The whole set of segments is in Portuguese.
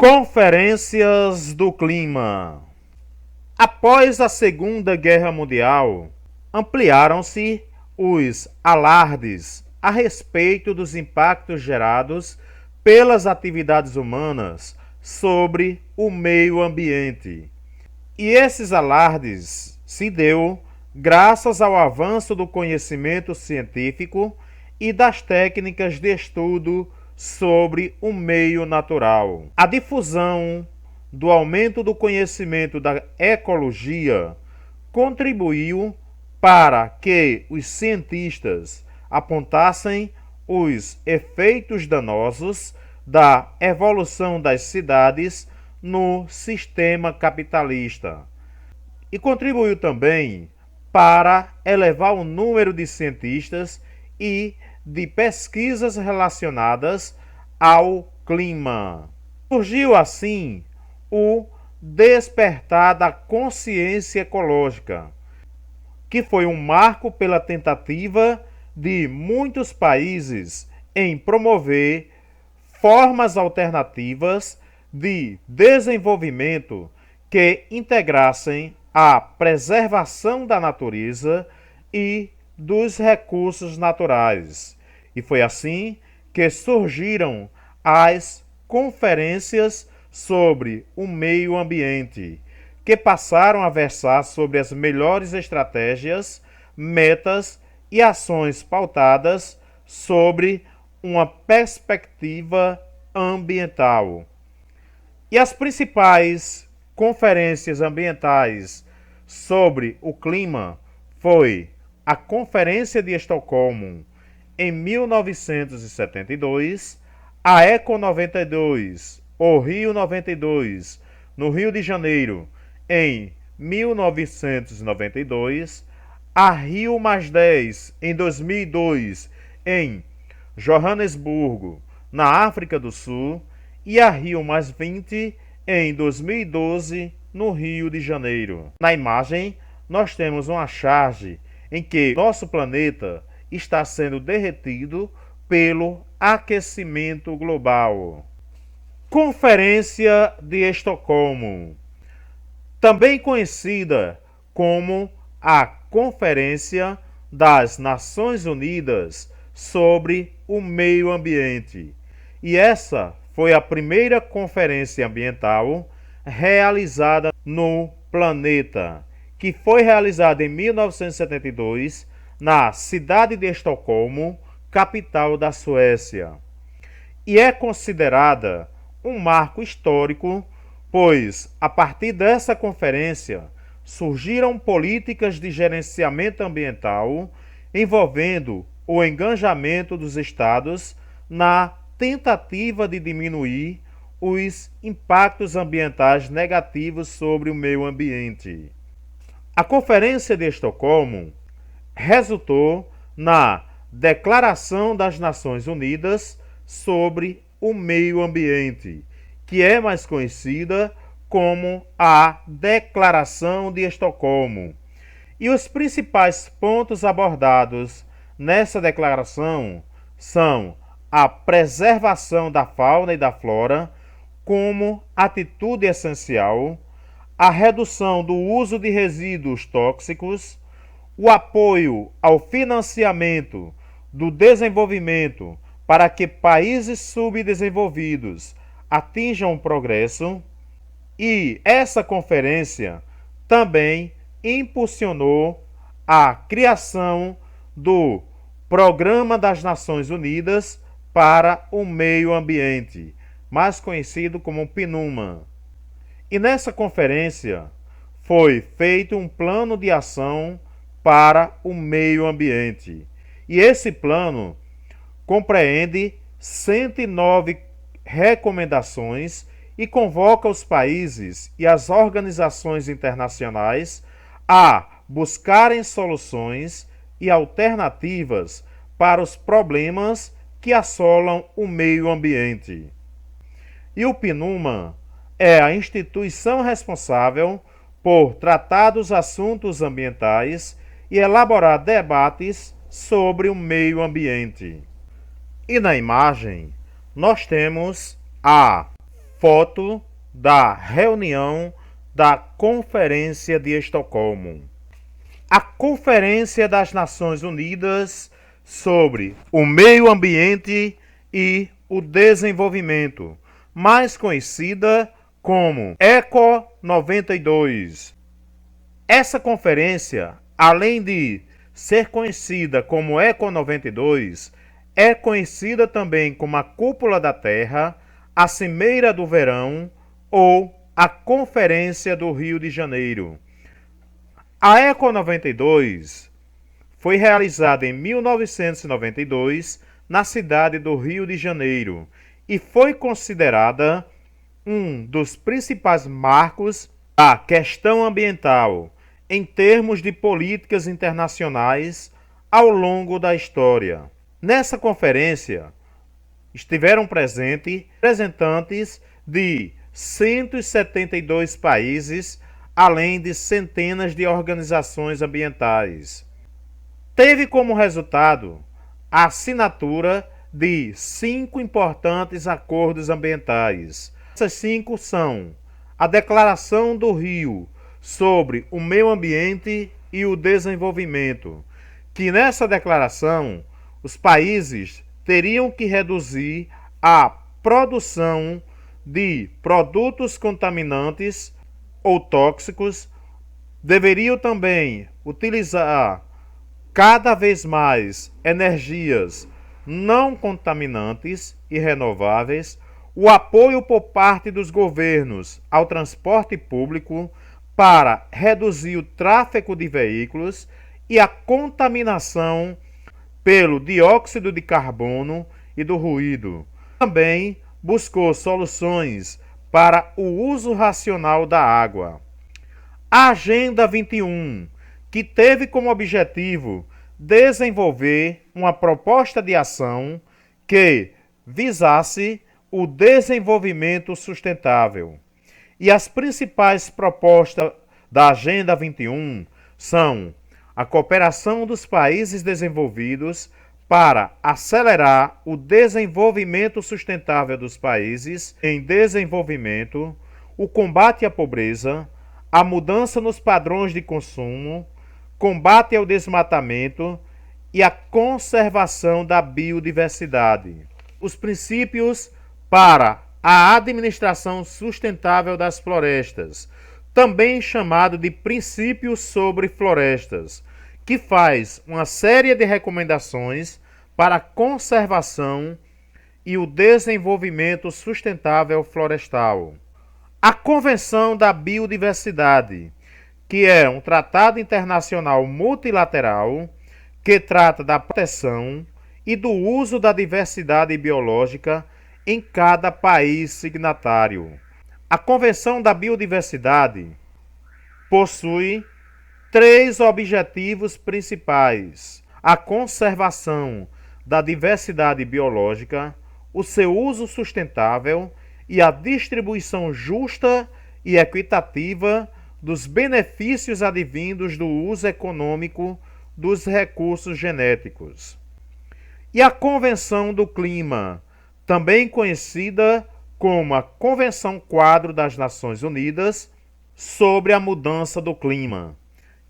Conferências do Clima. Após a Segunda Guerra Mundial, ampliaram-se os alardes a respeito dos impactos gerados pelas atividades humanas sobre o meio ambiente. E esses alardes se deu graças ao avanço do conhecimento científico e das técnicas de estudo sobre o meio natural. A difusão do aumento do conhecimento da ecologia contribuiu para que os cientistas apontassem os efeitos danosos da evolução das cidades no sistema capitalista. E contribuiu também para elevar o número de cientistas e de pesquisas relacionadas ao clima. Surgiu assim o despertar da consciência ecológica, que foi um marco pela tentativa de muitos países em promover formas alternativas de desenvolvimento que integrassem a preservação da natureza e dos recursos naturais. E foi assim que surgiram as conferências sobre o meio ambiente, que passaram a versar sobre as melhores estratégias, metas e ações pautadas sobre uma perspectiva ambiental. E as principais conferências ambientais sobre o clima foi a Conferência de Estocolmo em 1972, a Eco 92, o Rio 92, no Rio de Janeiro, em 1992, a Rio +10 em 2002, em Joanesburgo, na África do Sul, e a Rio +20 em 2012, no Rio de Janeiro. Na imagem, nós temos uma charge em que nosso planeta está sendo derretido pelo aquecimento global. Conferência de Estocolmo, também conhecida como a Conferência das Nações Unidas sobre o Meio Ambiente. E essa foi a primeira conferência ambiental realizada no planeta, que foi realizada em 1972 na cidade de Estocolmo, capital da Suécia. E é considerada um marco histórico, pois a partir dessa conferência surgiram políticas de gerenciamento ambiental envolvendo o engajamento dos estados na tentativa de diminuir os impactos ambientais negativos sobre o meio ambiente. A Conferência de Estocolmo resultou na Declaração das Nações Unidas sobre o Meio Ambiente, que é mais conhecida como a Declaração de Estocolmo. E os principais pontos abordados nessa declaração são a preservação da fauna e da flora como atitude essencial, a redução do uso de resíduos tóxicos, o apoio ao financiamento do desenvolvimento para que países subdesenvolvidos atinjam o progresso, e essa conferência também impulsionou a criação do Programa das Nações Unidas para o Meio Ambiente, mais conhecido como PNUMA. E nessa conferência foi feito um plano de ação para o meio ambiente. E esse plano compreende 109 recomendações e convoca os países e as organizações internacionais a buscarem soluções e alternativas para os problemas que assolam o meio ambiente. E o PNUMA é a instituição responsável por tratar dos assuntos ambientais e elaborar debates sobre o meio ambiente. E na imagem, nós temos a Foto da reunião da Conferência de Estocolmo. A Conferência das Nações Unidas sobre o Meio Ambiente e o Desenvolvimento, mais conhecida como ECO 92. Essa conferência, além de ser conhecida como ECO 92, é conhecida também como a Cúpula da Terra, a Cimeira do Verão ou a Conferência do Rio de Janeiro. A ECO 92 foi realizada em 1992 na cidade do Rio de Janeiro e foi considerada um dos principais marcos da questão ambiental em termos de políticas internacionais ao longo da história. Nessa conferência estiveram presentes representantes de 172 países, além de centenas de organizações ambientais. Teve como resultado a assinatura de 5 importantes acordos ambientais. Essas 5 são a Declaração do Rio sobre o Meio Ambiente e o Desenvolvimento, que nessa declaração os países teriam que reduzir a produção de produtos contaminantes ou tóxicos, deveriam também utilizar cada vez mais energias não contaminantes e renováveis, o apoio por parte dos governos ao transporte público para reduzir o tráfego de veículos e a contaminação pelo dióxido de carbono e do ruído. Também buscou soluções para o uso racional da água. A Agenda 21, que teve como objetivo desenvolver uma proposta de ação que visasse o desenvolvimento sustentável. E as principais propostas da Agenda 21 são a cooperação dos países desenvolvidos para acelerar o desenvolvimento sustentável dos países em desenvolvimento, o combate à pobreza, a mudança nos padrões de consumo, combate ao desmatamento e a conservação da biodiversidade. Os princípios para a administração sustentável das florestas, também chamado de Princípios sobre Florestas, que faz uma série de recomendações para a conservação e o desenvolvimento sustentável florestal. A Convenção da Biodiversidade, que é um tratado internacional multilateral que trata da proteção e do uso da diversidade biológica em cada país signatário. A Convenção da Biodiversidade possui 3 objetivos principais: a conservação da diversidade biológica, o seu uso sustentável e a distribuição justa e equitativa dos benefícios advindos do uso econômico dos recursos genéticos. E a Convenção do Clima, também conhecida como a Convenção Quadro das Nações Unidas sobre a Mudança do Clima,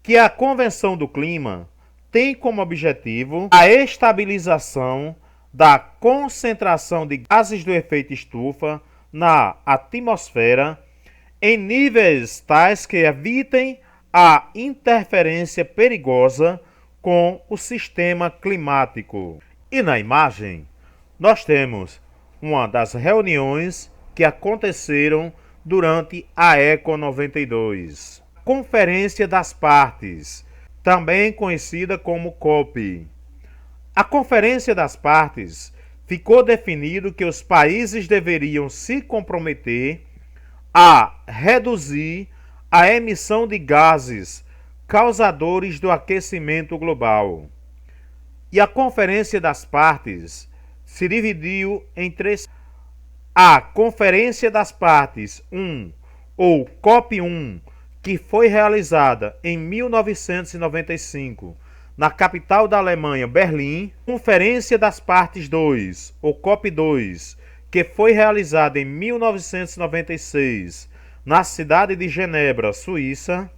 que a Convenção do Clima tem como objetivo a estabilização da concentração de gases do efeito estufa na atmosfera em níveis tais que evitem a interferência perigosa com o sistema climático. E na imagem, nós temos uma das reuniões que aconteceram durante a ECO 92. Conferência das Partes, também conhecida como COP. A Conferência das Partes ficou definido que os países deveriam se comprometer a reduzir a emissão de gases causadores do aquecimento global. E a Conferência das Partes se dividiu em 3. A Conferência das Partes 1, ou COP1, que foi realizada em 1995, na capital da Alemanha, Berlim. Conferência das Partes 2, ou COP2, que foi realizada em 1996 na cidade de Genebra, Suíça,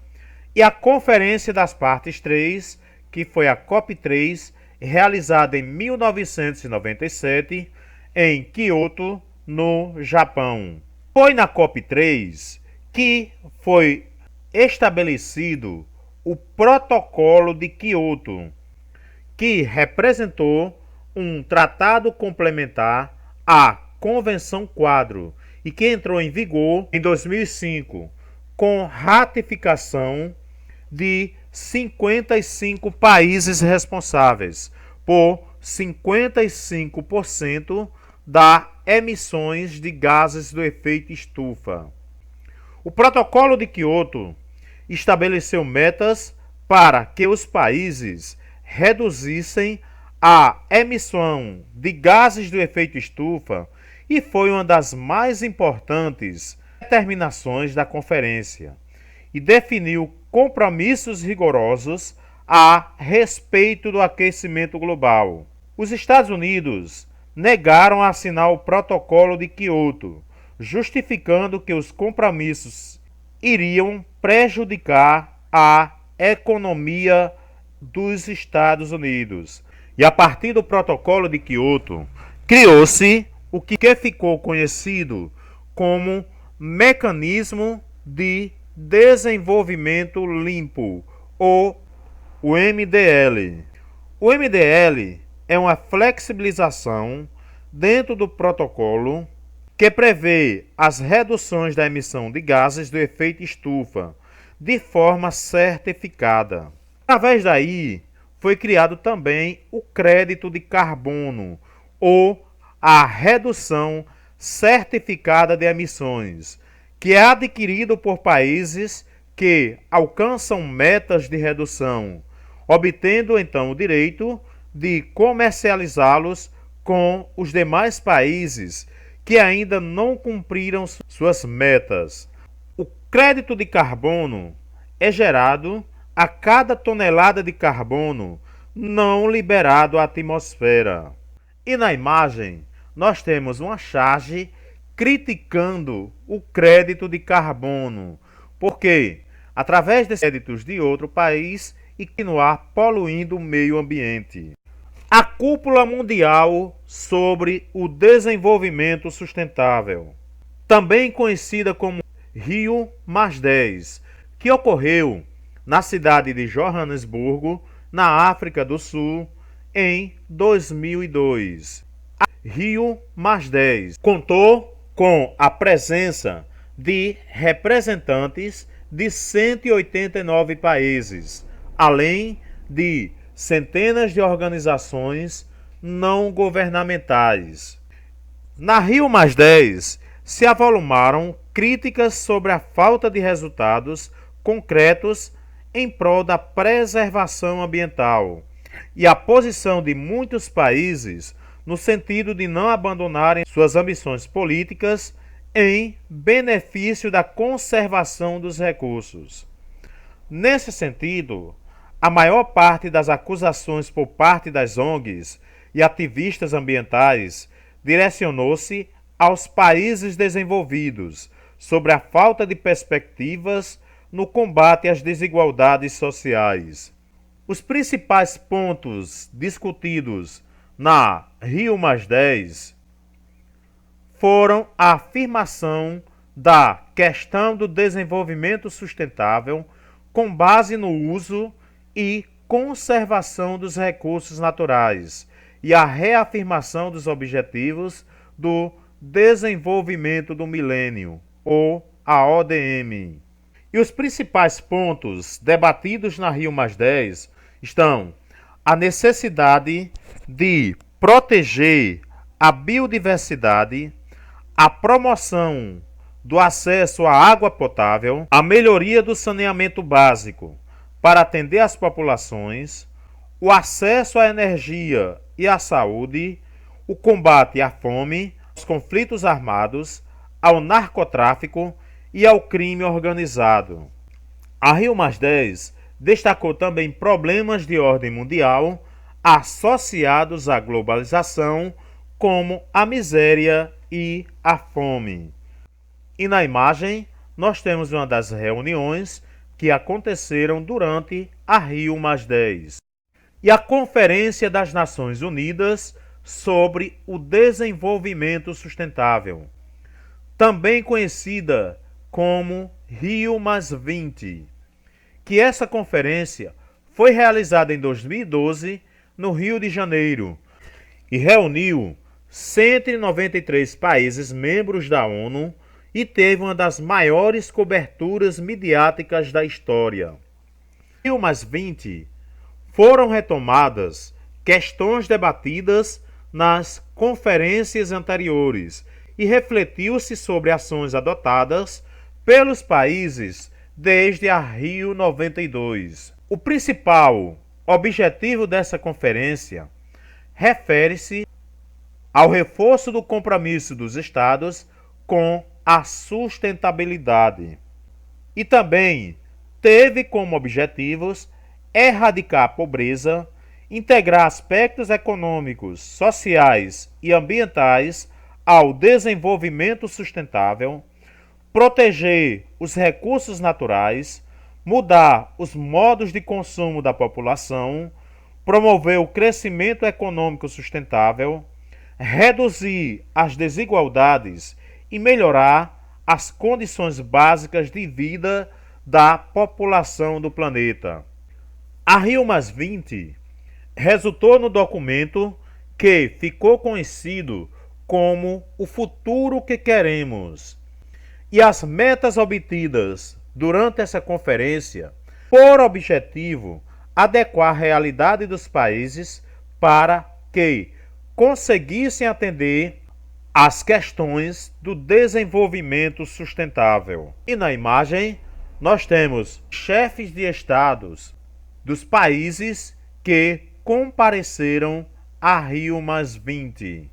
e a Conferência das Partes 3, que foi a COP3, realizada em 1997 em Kyoto, no Japão. Foi na COP3 que foi estabelecido o Protocolo de Kyoto, que representou um tratado complementar à Convenção Quadro e que entrou em vigor em 2005, com ratificação de 55 países responsáveis por 55% das emissões de gases do efeito estufa. O Protocolo de Kyoto estabeleceu metas para que os países reduzissem a emissão de gases do efeito estufa e foi uma das mais importantes determinações da conferência e definiu compromissos rigorosos a respeito do aquecimento global. Os Estados Unidos negaram assinar o Protocolo de Kyoto, justificando que os compromissos iriam prejudicar a economia dos Estados Unidos. E a partir do Protocolo de Kyoto, criou-se o que ficou conhecido como Mecanismo de Desenvolvimento Limpo, ou o MDL. O MDL é uma flexibilização dentro do protocolo que prevê as reduções da emissão de gases do efeito estufa de forma certificada. Através daí, foi criado também o crédito de carbono, ou a redução certificada de emissões, que é adquirido por países que alcançam metas de redução, obtendo então o direito de comercializá-los com os demais países que ainda não cumpriram suas metas. O crédito de carbono é gerado a cada tonelada de carbono não liberado à atmosfera. E na imagem nós temos uma charge criticando o crédito de carbono, porque através desses créditos de outro país e continuar poluindo o meio ambiente. A Cúpula Mundial sobre o Desenvolvimento Sustentável, também conhecida como Rio+10, que ocorreu na cidade de Joanesburgo, na África do Sul, em 2002. A Rio+10 contou com a presença de representantes de 189 países, além de centenas de organizações não governamentais. Na Rio+10 se avolumaram críticas sobre a falta de resultados concretos em prol da preservação ambiental e a posição de muitos países no sentido de não abandonarem suas ambições políticas em benefício da conservação dos recursos. Nesse sentido, a maior parte das acusações por parte das ONGs e ativistas ambientais direcionou-se aos países desenvolvidos sobre a falta de perspectivas no combate às desigualdades sociais. Os principais pontos discutidos na Rio+10 foram a afirmação da questão do desenvolvimento sustentável com base no uso e conservação dos recursos naturais e a reafirmação dos objetivos do desenvolvimento do milênio, ou a ODM. E os principais pontos debatidos na Rio+10 estão a necessidade de proteger a biodiversidade, a promoção do acesso à água potável, a melhoria do saneamento básico para atender as populações, o acesso à energia e à saúde, o combate à fome, aos conflitos armados, ao narcotráfico e ao crime organizado. A Rio+10 destacou também problemas de ordem mundial associados à globalização, como a miséria e a fome. E na imagem, nós temos uma das reuniões que aconteceram durante a Rio+10 e a Conferência das Nações Unidas sobre o Desenvolvimento Sustentável, também conhecida como Rio+20, que essa conferência foi realizada em 2012 no Rio de Janeiro e reuniu 193 países membros da ONU e teve uma das maiores coberturas midiáticas da história. Rio+20 foram retomadas questões debatidas nas conferências anteriores e refletiu-se sobre ações adotadas pelos países desde a Rio92. O principal objetivo dessa conferência refere-se ao reforço do compromisso dos Estados com a sustentabilidade e também teve como objetivos erradicar a pobreza, integrar aspectos econômicos, sociais e ambientais ao desenvolvimento sustentável, proteger os recursos naturais, mudar os modos de consumo da população, promover o crescimento econômico sustentável, reduzir as desigualdades e melhorar as condições básicas de vida da população do planeta. A Rio+20 resultou no documento que ficou conhecido como o futuro que queremos. E as metas obtidas durante essa conferência por objetivo adequar a realidade dos países para que conseguissem atender às questões do desenvolvimento sustentável. E na imagem nós temos chefes de estados dos países que compareceram a Rio+20.